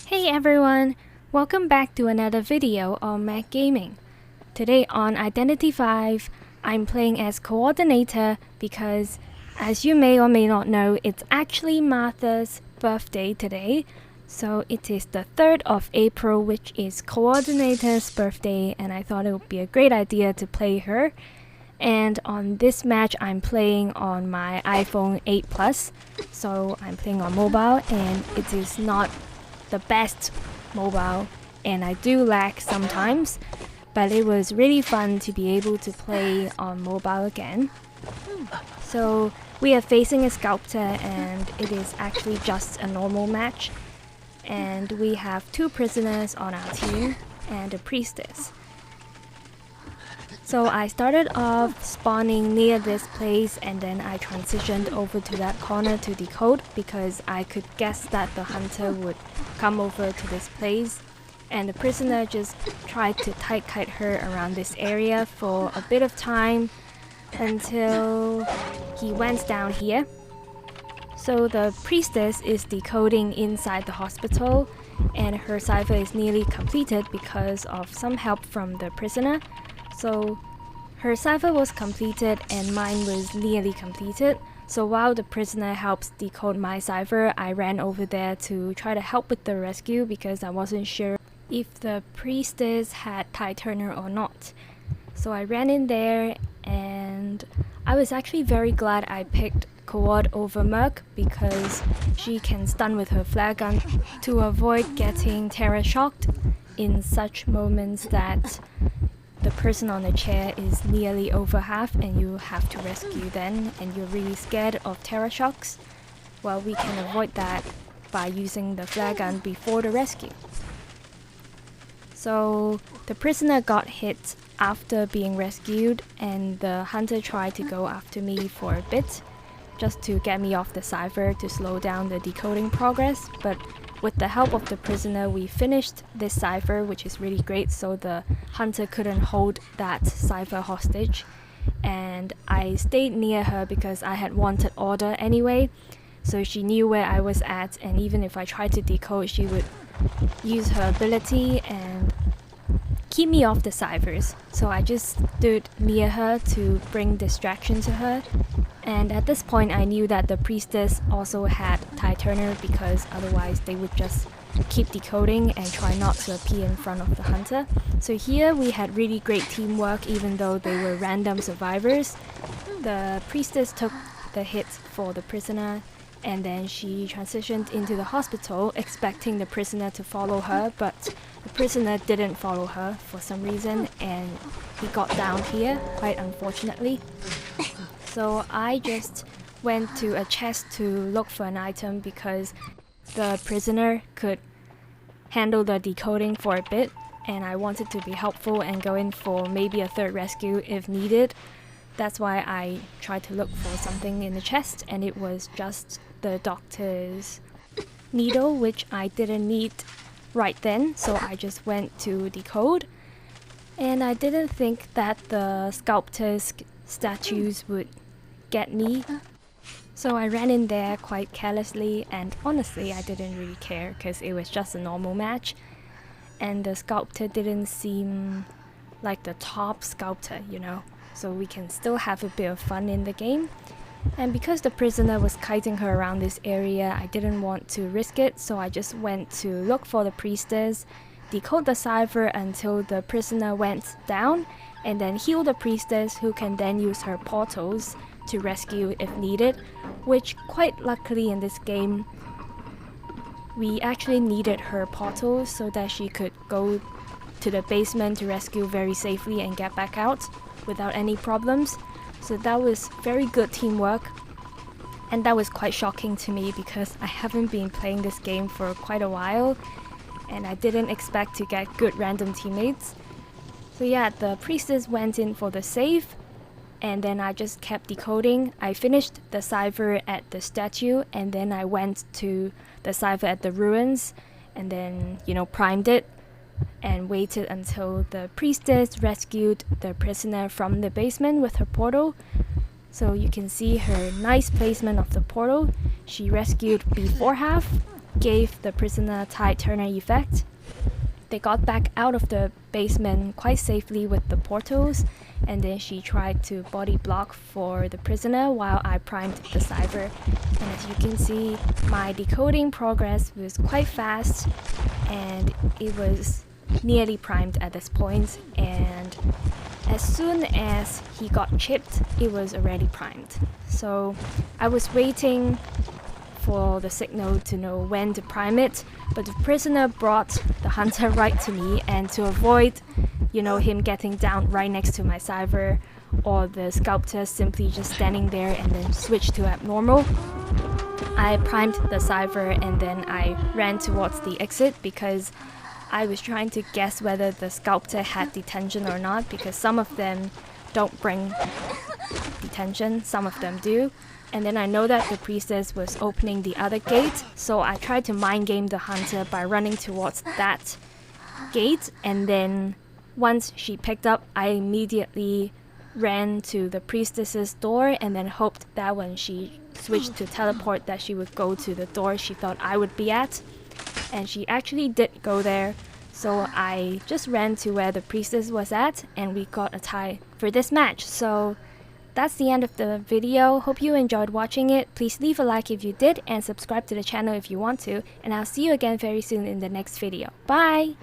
Hey everyone! Welcome back to another video on Mac Gaming. Today on Identity 5, I'm playing as Coordinator because, as you may or may not know, it's actually Martha's birthday today. So it is the 3rd of April, which is Coordinator's birthday, and I thought it would be a great idea to play her. And on this match, I'm playing on my iPhone 8 Plus, so I'm playing on mobile, and it is not the best mobile, and I do lag sometimes, but it was really fun to be able to play on mobile again. So we are facing a sculptor, and it is actually just a normal match, and we have 2 prisoners on our team and a priestess. So I started off spawning near this place, and then I transitioned over to that corner to decode because I could guess that the hunter would come over to this place, and the prisoner just tried to tight kite her around this area for a bit of time until he went down here. So the priestess is decoding inside the hospital, and her cipher is nearly completed because of some help from the prisoner. So her cipher was completed and mine was nearly completed. So while the prisoner helps decode my cipher, I ran over there to try to help with the rescue because I wasn't sure if the priestess had Ty Turner or not. So I ran in there, and I was actually very glad I picked Coord over Merc because she can stun with her flare gun to avoid getting terror shocked in such moments that the person on the chair is nearly over half and you have to rescue then, and you're really scared of terror shocks. Well, we can avoid that by using the flare gun before the rescue. So the prisoner got hit after being rescued, and the hunter tried to go after me for a bit just to get me off the cipher to slow down the decoding progress, but with the help of the prisoner, we finished this cipher, which is really great, so the hunter couldn't hold that cipher hostage. And I stayed near her because I had wanted order anyway, so she knew where I was at, and even if I tried to decode, she would use her ability and keep me off the ciphers. So I just stood near her to bring distraction to her. And at this point I knew that the priestess also had Ty Turner because otherwise they would just keep decoding and try not to appear in front of the hunter. So here we had really great teamwork even though they were random survivors. The priestess took the hit for the prisoner, and then she transitioned into the hospital expecting the prisoner to follow her, but the prisoner didn't follow her for some reason, and he got down here, quite unfortunately. So I just went to a chest to look for an item because the prisoner could handle the decoding for a bit, and I wanted to be helpful and go in for maybe a 3rd rescue if needed. That's why I tried to look for something in the chest, and it was just the doctor's needle, which I didn't need right then, so I just went to decode. And I didn't think that the sculptor's statues would get me, so I ran in there quite carelessly, and honestly I didn't really care because it was just a normal match, and the sculptor didn't seem like the top sculptor, you know, so we can still have a bit of fun in the game. And because the prisoner was kiting her around this area, I didn't want to risk it, so I just went to look for the priestess, decode the cipher until the prisoner went down, and then heal the priestess, who can then use her portals to rescue if needed, which quite luckily in this game we actually needed her portals so that she could go to the basement to rescue very safely and get back out without any problems. So that was very good teamwork, and that was quite shocking to me because I haven't been playing this game for quite a while and I didn't expect to get good random teammates. So yeah, the priestess went in for the save, and then I just kept decoding. I finished the cipher at the statue, and then I went to the cipher at the ruins, and then, you know, primed it and waited until the priestess rescued the prisoner from the basement with her portal. So you can see her nice placement of the portal. She rescued before half, gave the prisoner tide turner effect. They got back out of the basement quite safely with the portals, and then she tried to body block for the prisoner while I primed the cipher. And as you can see, my decoding progress was quite fast, and it was nearly primed at this point, and as soon as he got chipped, it was already primed. So I was waiting for the signal to know when to prime it, but the prisoner brought the hunter right to me, and to avoid, him getting down right next to my cipher, or the sculptor simply just standing there and then switch to abnormal, I primed the cipher and then I ran towards the exit because I was trying to guess whether the sculptor had detention or not, because some of them don't bring detention, some of them do. And then I know that the priestess was opening the other gate, so I tried to mind game the hunter by running towards that gate, and then once she picked up, I immediately ran to the priestess's door and then hoped that when she switched to teleport that she would go to the door she thought I would be at. And she actually did go there, so I just ran to where the priestess was at, and we got a tie for this match. So that's the end of the video. Hope you enjoyed watching it. Please leave a like if you did, and subscribe to the channel if you want to, and I'll see you again very soon in the next video. Bye!